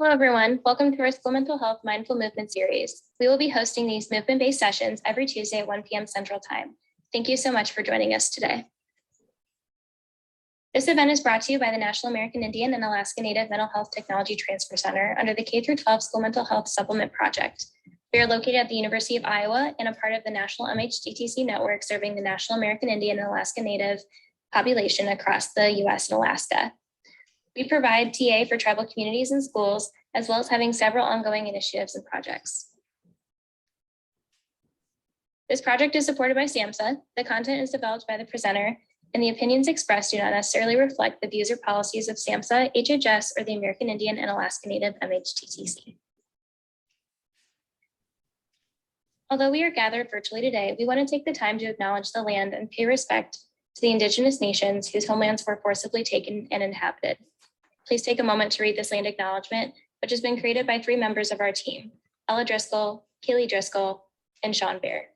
Hello, everyone. Welcome to our School Mental Health Mindful Movement series. We will be hosting these movement-based sessions every Tuesday at 1 p.m. Central Time. Thank you so much for joining us today. This event is brought to you by the National American Indian and Alaska Native Mental Health Technology Transfer Center under the K-12 School Mental Health Supplement Project. We are located at the University of Iowa and a part of the National MHTTC network serving the National American Indian and Alaska Native population across the U.S. and Alaska. We provide TA for tribal communities and schools, as well as having several ongoing initiatives and projects. This project is supported by SAMHSA. The content is developed by the presenter, and the opinions expressed do not necessarily reflect the views or policies of SAMHSA, HHS, or the American Indian and Alaska Native MHTTC. Although we are gathered virtually today, we want to take the time to acknowledge the land and pay respect to the Indigenous nations whose homelands were forcibly taken and inhabited. Please take a moment to read this land acknowledgement, which has been created by 3 members of our team, Ella Driscoll, Kaylee Driscoll, and Sean Bear.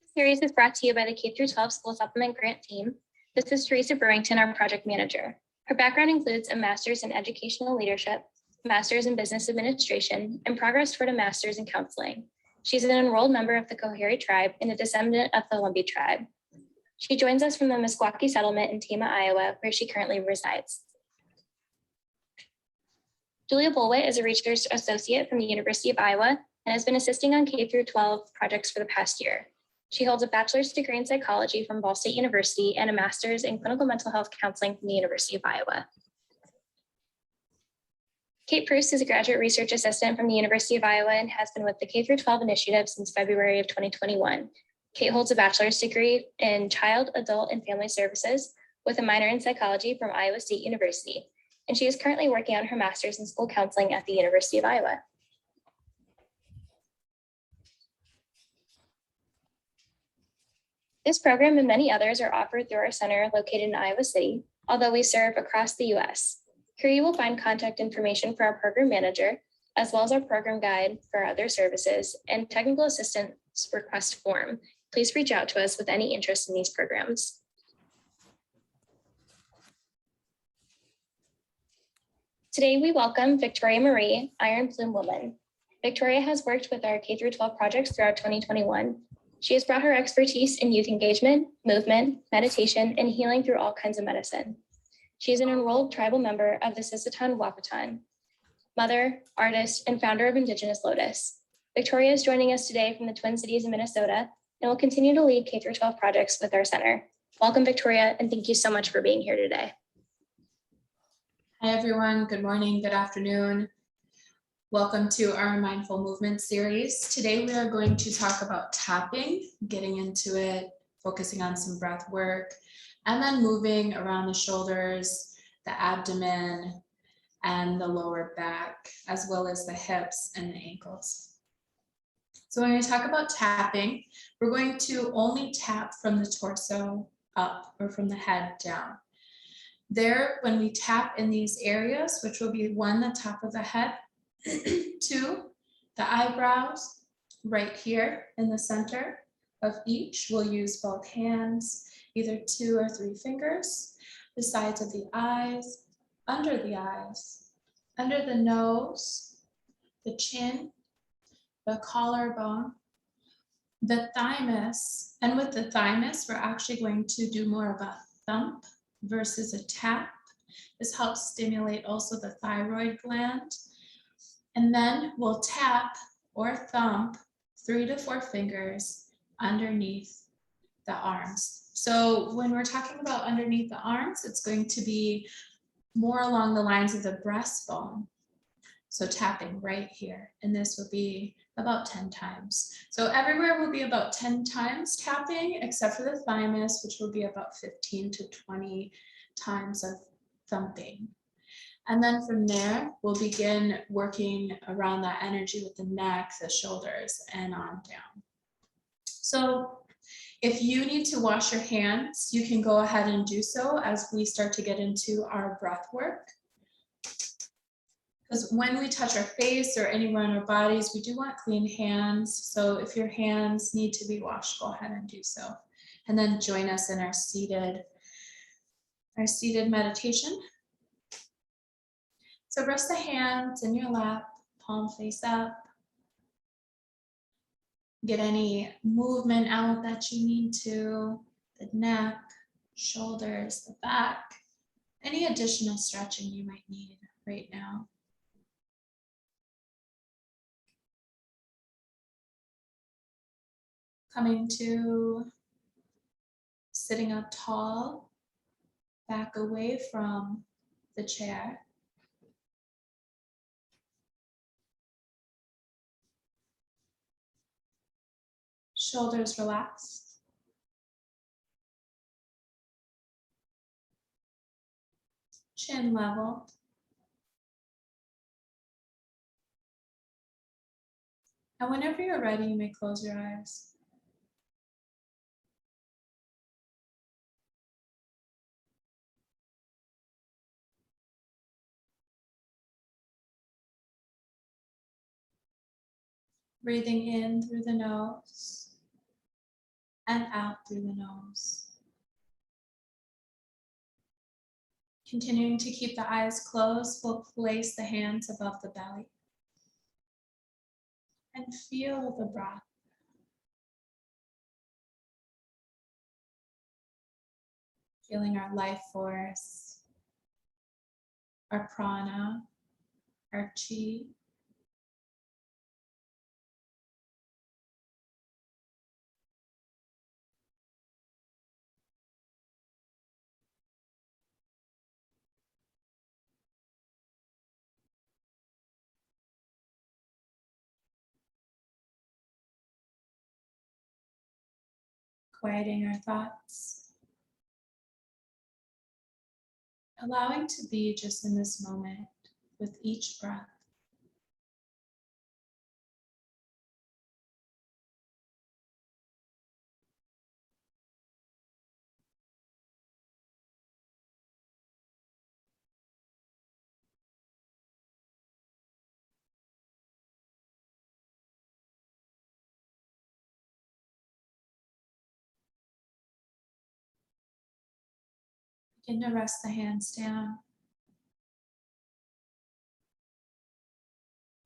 This series is brought to you by the K-12 School Supplement Grant Team. This is Teresa Brewington, our project manager. Her background includes a master's in educational leadership, master's in business administration, and progress toward a master's in counseling. She's an enrolled member of the Coharie tribe and a descendant of the Lumbee tribe. She joins us from the Meskwaki settlement in Tama, Iowa, where she currently resides. Julia Bolwit is a research associate from the University of Iowa and has been assisting on K-12 projects for the past year. She holds a bachelor's degree in psychology from Ball State University and a master's in clinical mental health counseling from the University of Iowa. Kate Pruce is a graduate research assistant from the University of Iowa and has been with the K-12 initiative since February of 2021. Kate holds a bachelor's degree in child, adult, and family services with a minor in psychology from Iowa State University, and she is currently working on her master's in school counseling at the University of Iowa. This program and many others are offered through our center located in Iowa City, although we serve across the U.S. Here you will find contact information for our program manager, as well as our program guide for other services and technical assistance request form. Please reach out to us with any interest in these programs. Today, we welcome Victoria Marie, Iron Plume Woman. Victoria has worked with our K-12 projects throughout 2021. She has brought her expertise in youth engagement, movement, meditation, and healing through all kinds of medicine. She is an enrolled tribal member of the Sisseton Wahpeton, mother, artist, and founder of Indigenous Lotus. Victoria is joining us today from the Twin Cities in Minnesota and will continue to lead K-12 projects with our center. Welcome, Victoria, and thank you so much for being here today. Hi, everyone. Good morning, good afternoon. Welcome to our Mindful Movement series. Today, we are going to talk about tapping, getting into it, focusing on some breath work, and then moving around the shoulders, the abdomen, and the lower back, as well as the hips and the ankles. So when we talk about tapping, we're going to only tap from the torso up or from the head down. There, when we tap in these areas, which will be 1, the top of the head, 2, the eyebrows, right here in the center of each, we'll use both hands, either 2 or 3 fingers, the sides of the eyes, under the nose, the chin, the collarbone, the thymus, and with the thymus, we're actually going to do more of a thump versus a tap. This helps stimulate also the thyroid gland. And then we'll tap or thump 3 to 4 fingers underneath the arms. So when we're talking about underneath the arms, it's going to be more along the lines of the breastbone. So tapping right here, and this will be about 10 times. So everywhere will be about 10 times tapping, except for the thymus, which will be about 15 to 20 times of thumping. And then from there, we'll begin working around that energy with the neck, the shoulders, and on down. So If you need to wash your hands, you can go ahead and do so as we start to get into our breath work. Because when we touch our face or anywhere on our bodies, we do want clean hands. So if your hands need to be washed, go ahead and do so. And then join us in our seated meditation. So rest the hands in your lap, palm face up. Get any movement out that you need to, the neck, shoulders, the back, any additional stretching you might need right now. Coming to sitting up tall, back away from the chair. Shoulders relaxed. Chin level. And whenever you're ready, you may close your eyes. Breathing in through the nose and out through the nose. Continuing to keep the eyes closed, we'll place the hands above the belly. And feel the breath. Feeling our life force, our prana, our chi. Quieting our thoughts. Allowing to be just in this moment with each breath. Begin to rest the hands down.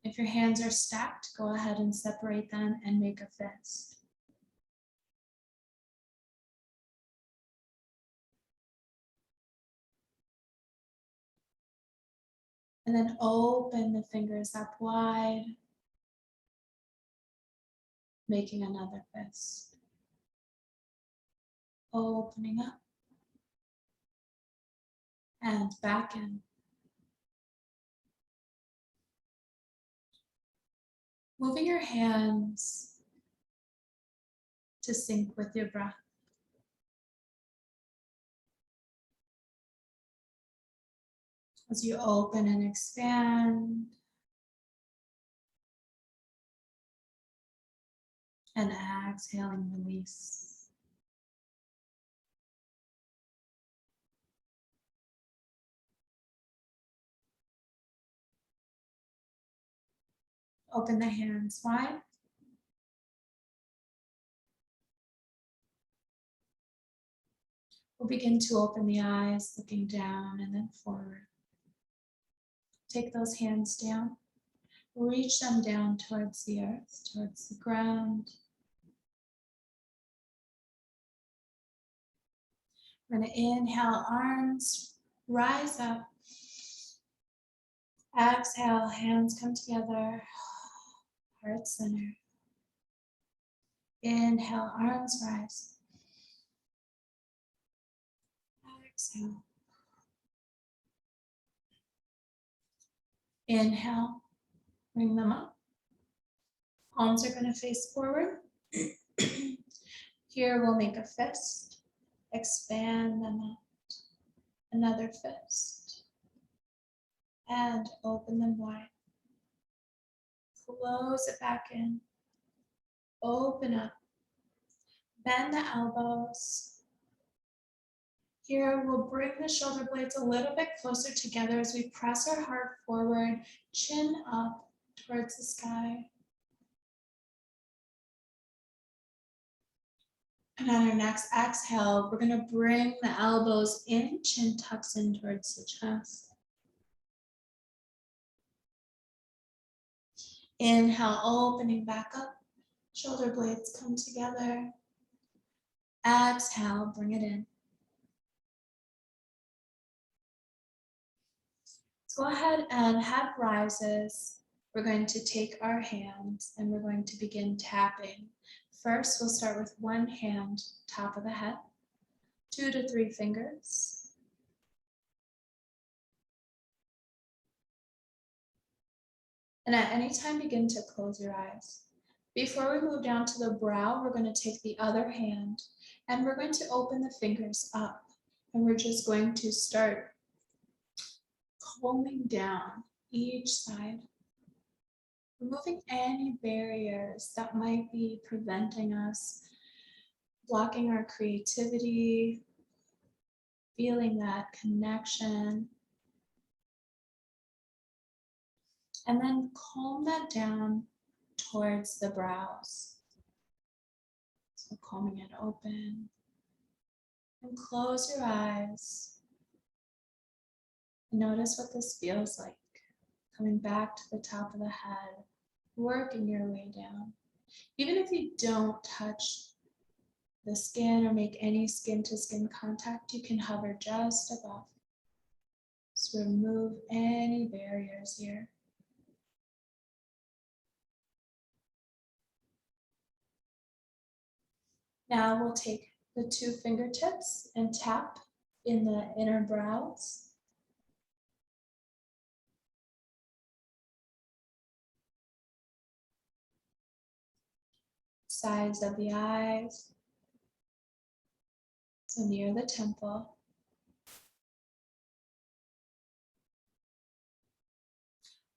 If your hands are stacked, go ahead and separate them and make a fist. And then open the fingers up wide, making another fist. Opening up and back in. Moving your hands to sync with your breath. As you open and expand. And exhaling, release. Open the hands wide. We'll begin to open the eyes, looking down and then forward. Take those hands down. Reach them down towards the earth, towards the ground. We're going to inhale, arms rise up. Exhale, hands come together, heart center. Inhale, arms rise. Exhale. Inhale, bring them up. Palms are going to face forward. Here we'll make a fist. Expand them out. Another fist. And open them wide. Close it back in. Open up. Bend the elbows. Here, we'll bring the shoulder blades a little bit closer together as we press our heart forward, chin up towards the sky. And on our next exhale, we're going to bring the elbows in, chin tucks in towards the chest. Inhale, opening back up, shoulder blades come together. Exhale, bring it in. Go ahead and head rises. We're going to take our hands and we're going to begin tapping. First, we'll start with one hand, top of the head, 2 to 3 fingers. And at any time, begin to close your eyes. Before we move down to the brow, we're going to take the other hand and we're going to open the fingers up. And we're just going to start combing down each side, removing any barriers that might be preventing us, blocking our creativity, feeling that connection. And then comb that down towards the brows. So combing it open. And close your eyes. Notice what this feels like. Coming back to the top of the head, working your way down. Even if you don't touch the skin or make any skin-to-skin contact, you can hover just above. So remove any barriers here. Now we'll take the 2 fingertips and tap in the inner brows. Sides of the eyes. So near the temple.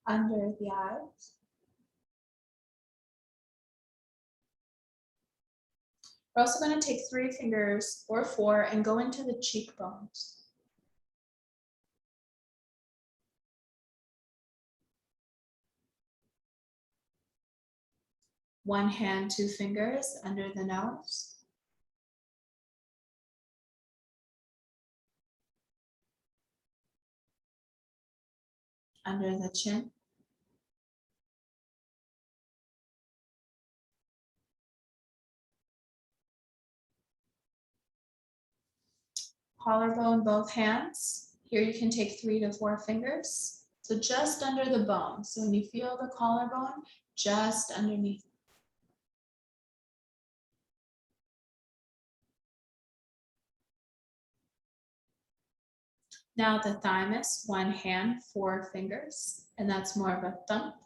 Under the eyes. We're also going to take 3 fingers or 4 and go into the cheekbones. One hand, 2 fingers under the nose. Under the chin. Collarbone, both hands. Here you can take 3 to 4 fingers. So just under the bone. So when you feel the collarbone, just underneath. Now the thymus, 1 hand, 4 fingers, and that's more of a thump.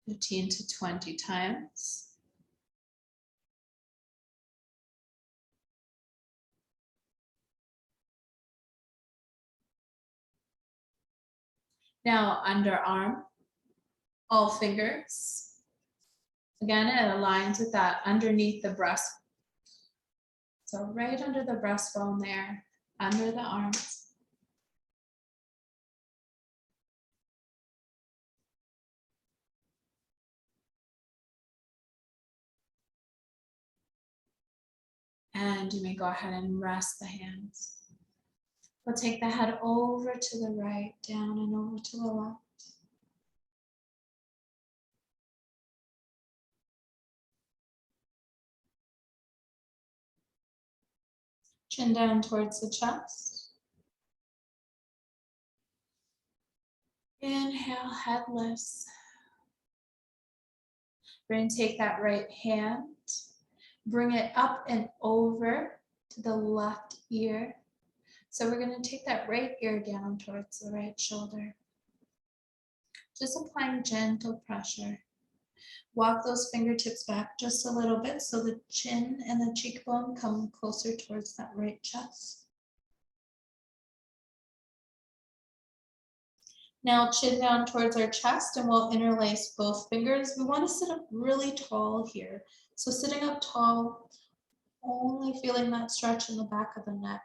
15 to 20 times. Now underarm, all fingers. Again, it aligns with that underneath the breast. So right under the breastbone there, under the arms. And you may go ahead and rest the hands. We'll take the head over to the right, down and over to the left. Chin down towards the chest. Inhale, head lifts. We're going to take that right hand, bring it up and over to the left ear. So we're going to take that right ear down towards the right shoulder. Just applying gentle pressure. Walk those fingertips back just a little bit so the chin and the cheekbone come closer towards that right chest. Now chin down towards our chest and we'll interlace both fingers. We want to sit up really tall here. So sitting up tall, only feeling that stretch in the back of the neck.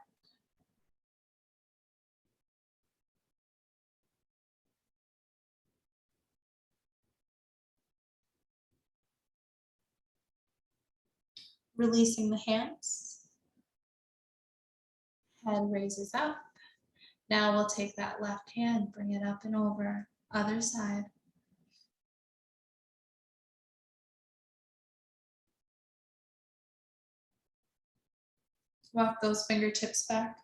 Releasing the hands. Head raises up. Now we'll take that left hand, bring it up and over, other side. Walk those fingertips back.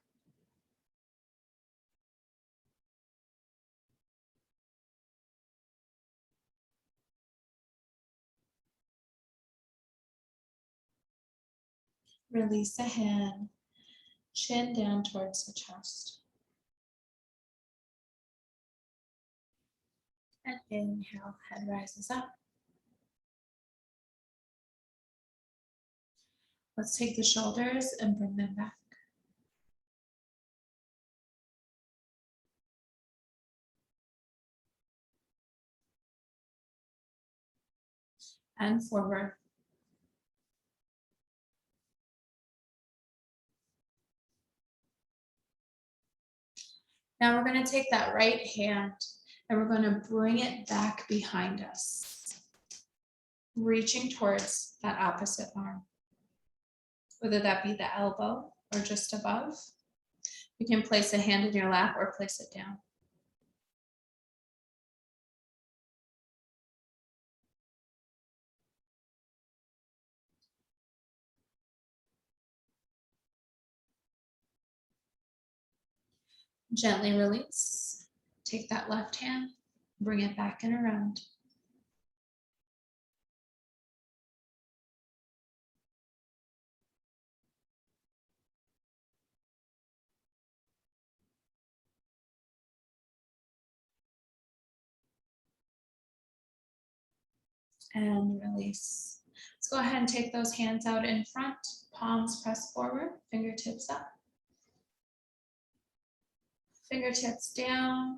Release the hand, chin down towards the chest. And inhale, head rises up. Let's take the shoulders and bring them back. And forward. Now we're going to take that right hand and we're going to bring it back behind us, reaching towards that opposite arm, whether that be the elbow or just above. You can place a hand in your lap or place it down. Gently release. Take that left hand, bring it back and around. And release. Let's go ahead and take those hands out in front, palms press forward, fingertips up. Fingertips down.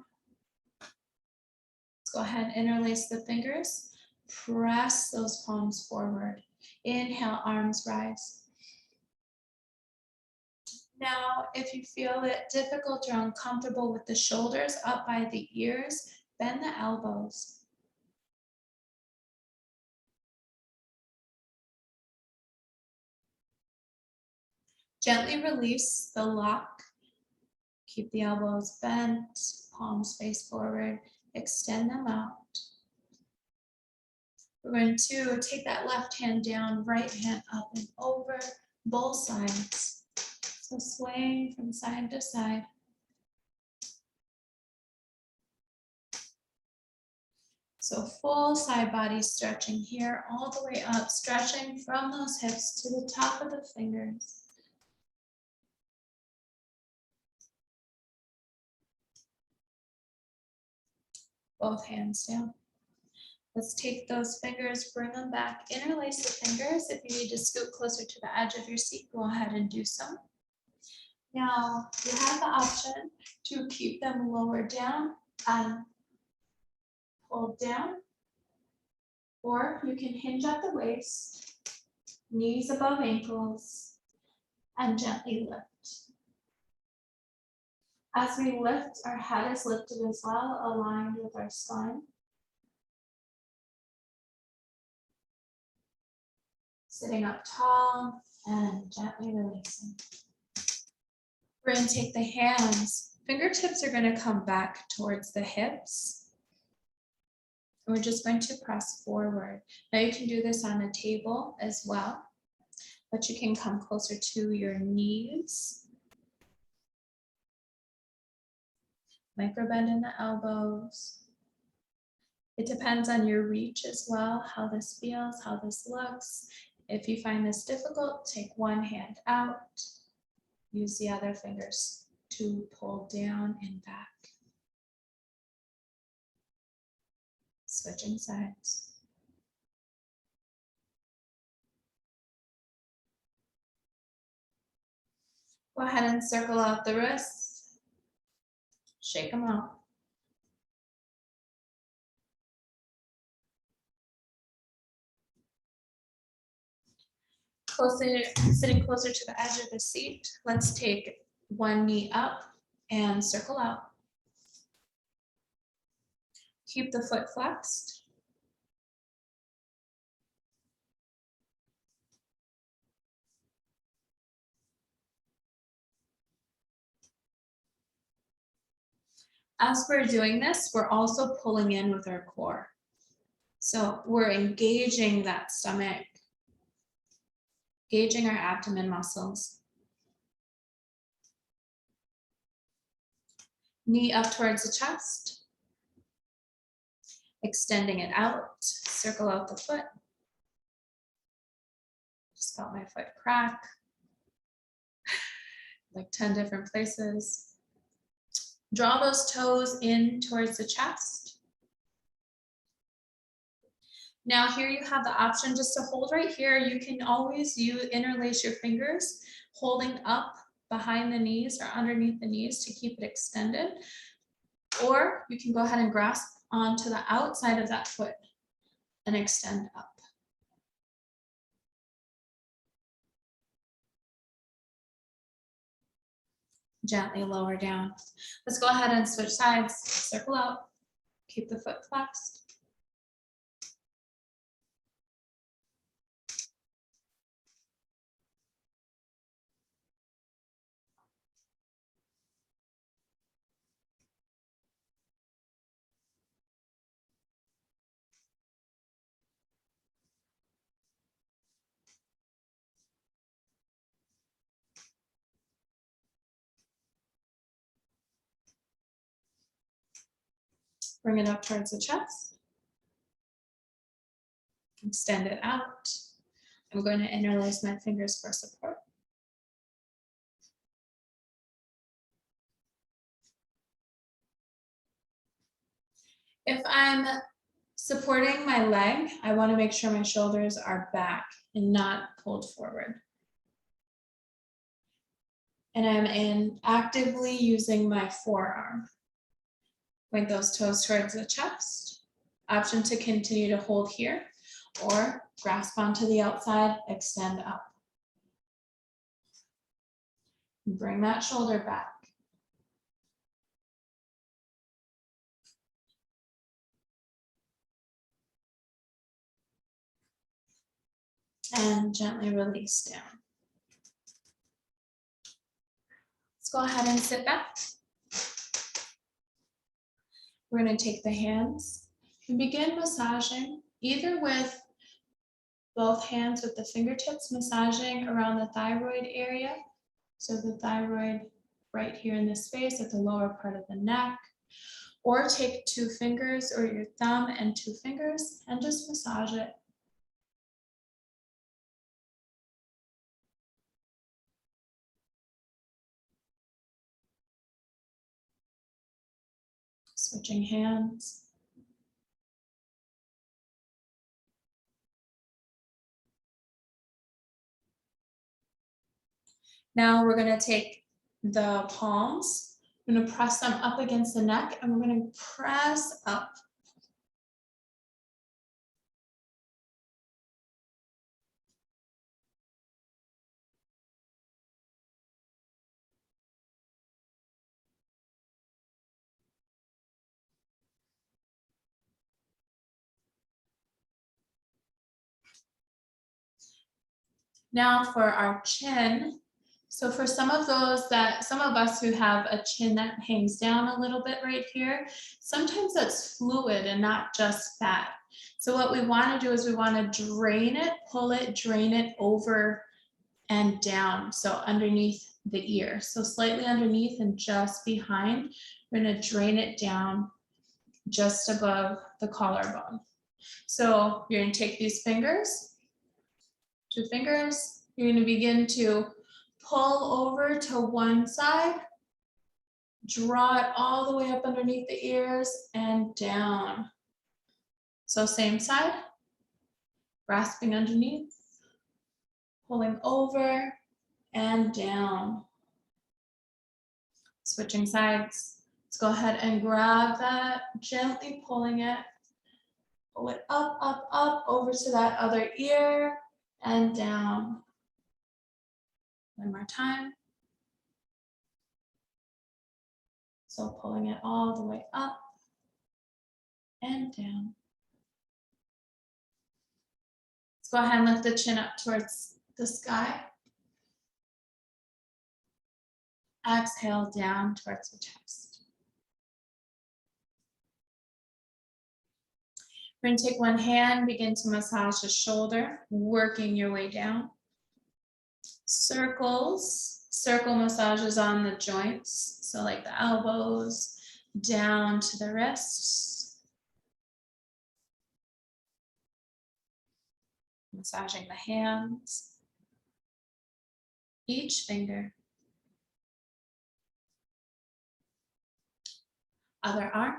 Let's go ahead and interlace the fingers. Press those palms forward. Inhale, arms rise. Now, if you feel it difficult or uncomfortable with the shoulders up by the ears, bend the elbows. Gently release the lock. Keep the elbows bent, palms face forward, extend them out. We're going to take that left hand down, right hand up and over, both sides. So swaying from side to side. So full side body stretching here, all the way up, stretching from those hips to the top of the fingers. Both hands down. Let's take those fingers, bring them back, interlace the fingers. If you need to scoot closer to the edge of your seat, go ahead and do so. Now, you have the option to keep them lower down and pull down, or you can hinge at the waist, knees above ankles, and gently lift. As we lift, our head is lifted as well, aligned with our spine. Sitting up tall and gently releasing. We're going to take the hands, fingertips are going to come back towards the hips. And we're just going to press forward. Now you can do this on a table as well, but you can come closer to your knees. Micro bend in the elbows. It depends on your reach as well, how this feels, how this looks. If you find this difficult, take one hand out. Use the other fingers to pull down and back. Switching sides. Go ahead and circle out the wrists. Shake them out. sitting closer to the edge of the seat, let's take one knee up and circle out. Keep the foot flexed. As we're doing this, we're also pulling in with our core. So we're engaging that stomach, engaging our abdomen muscles. Knee up towards the chest. Extending it out, circle out the foot. Just felt my foot crack. Like 10 different places. Draw those toes in towards the chest. Now here you have the option just to hold right here. You can always interlace your fingers, holding up behind the knees or underneath the knees to keep it extended. Or you can go ahead and grasp onto the outside of that foot and extend up. Gently lower down. Let's go ahead and switch sides, circle out, keep the foot flexed. Bring it up towards the chest. Extend it out. I'm going to interlace my fingers for support. If I'm supporting my leg, I want to make sure my shoulders are back and not pulled forward. And I'm actively using my forearm. Point those toes towards the chest. Option to continue to hold here or grasp onto the outside, extend up. Bring that shoulder back. And gently release down. Let's go ahead and sit back. We're going to take the hands and begin massaging, either with both hands with the fingertips massaging around the thyroid area. So the thyroid right here in this space at the lower part of the neck. Or take two fingers or your thumb and two fingers and just massage it. Switching hands. Now we're going to take the palms, we're going to press them up against the neck and we're going to press up. Now for our chin. So for some of us who have a chin that hangs down a little bit right here, sometimes that's fluid and not just fat. So what we want to do is we want to drain it, pull it, drain it over and down. So underneath the ear. So slightly underneath and just behind, we're going to drain it down just above the collarbone. So you're going to take these fingers, two fingers, you're going to begin to pull over to one side, draw it all the way up underneath the ears and down. So same side, grasping underneath, pulling over and down. Switching sides. Let's go ahead and grab that, gently pulling it, pull it up, up, up, over to that other ear and down. One more time. So pulling it all the way up and down. Let's go ahead and lift the chin up towards the sky. Exhale down towards the chest. We're going to take one hand, begin to massage the shoulder, working your way down. Circles, circle massages on the joints. So like the elbows down to the wrists. Massaging the hands, each finger. Other arm.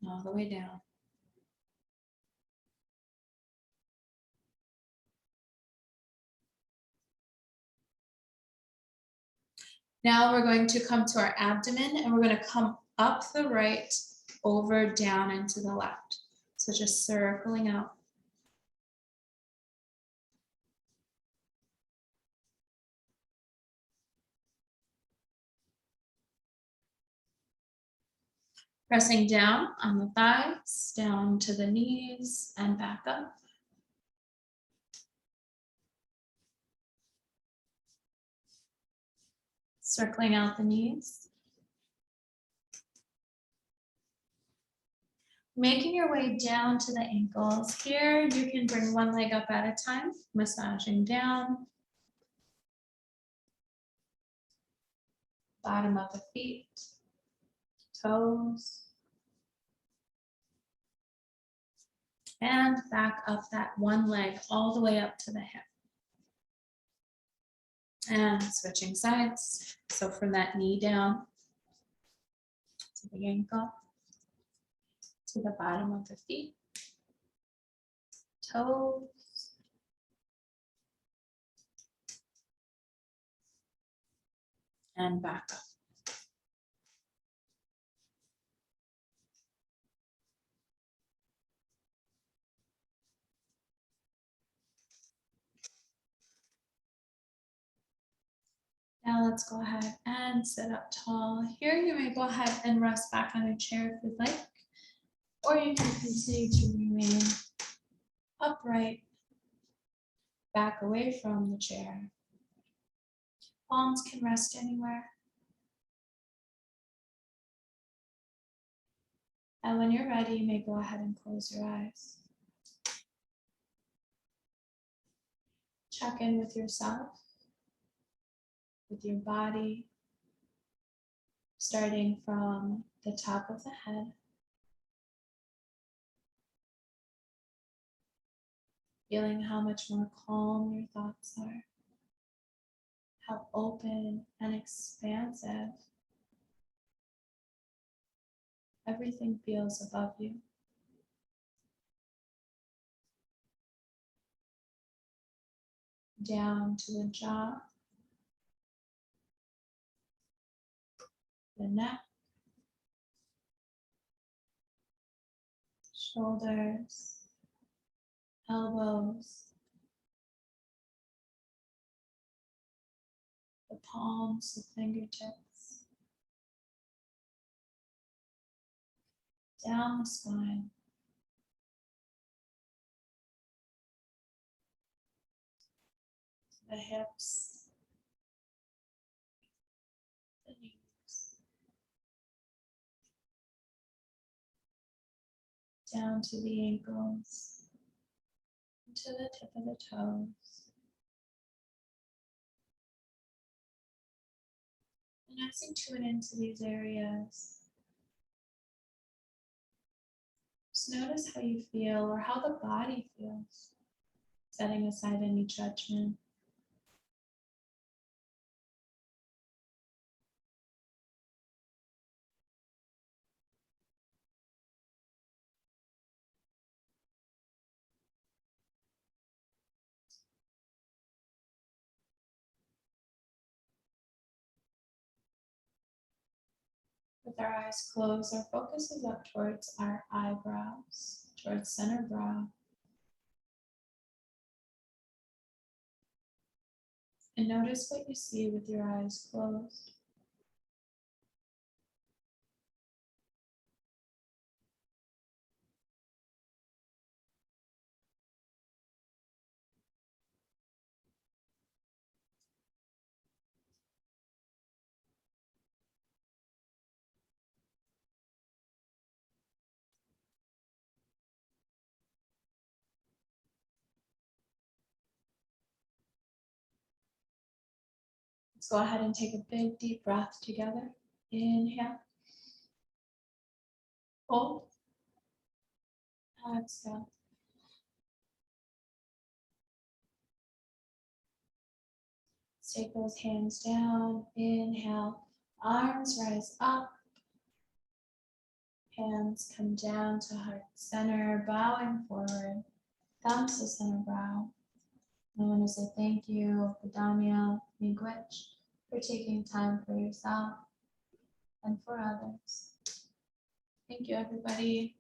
All the way down. Now we're going to come to our abdomen and we're going to come up the right, over, down, and to the left. So just circling out. Pressing down on the thighs, down to the knees, and back up. Circling out the knees. Making your way down to the ankles. Here, you can bring one leg up at a time, massaging down. Bottom of the feet, toes. And back up that one leg all the way up to the hip. And switching sides. So from that knee down to the ankle, to the bottom of the feet, toes. And back up. Now let's go ahead and sit up tall. Here you may go ahead and rest back on a chair if you'd like, or you can continue to remain upright, back away from the chair. Palms can rest anywhere. And when you're ready, you may go ahead and close your eyes. Check in with yourself, with your body, starting from the top of the head, feeling how much more calm your thoughts are, how open and expansive everything feels above you. Down to the jaw, the neck, shoulders, elbows, the palms, the fingertips, down the spine, the hips, the knees, down to the ankles, to the tip of the toes. And as you tune into these areas, just notice how you feel or how the body feels, setting aside any judgment. With our eyes closed, our focus is up towards our eyebrows, towards center brow. And notice what you see with your eyes closed. Let's go ahead and take a big deep breath together. Inhale. Hold. Exhale. Let's take those hands down. Inhale. Arms rise up. Hands come down to heart center, bowing forward. Thumbs to center brow. I want to say thank you, Daniel Miigwech, for taking time for yourself and for others. Thank you, everybody.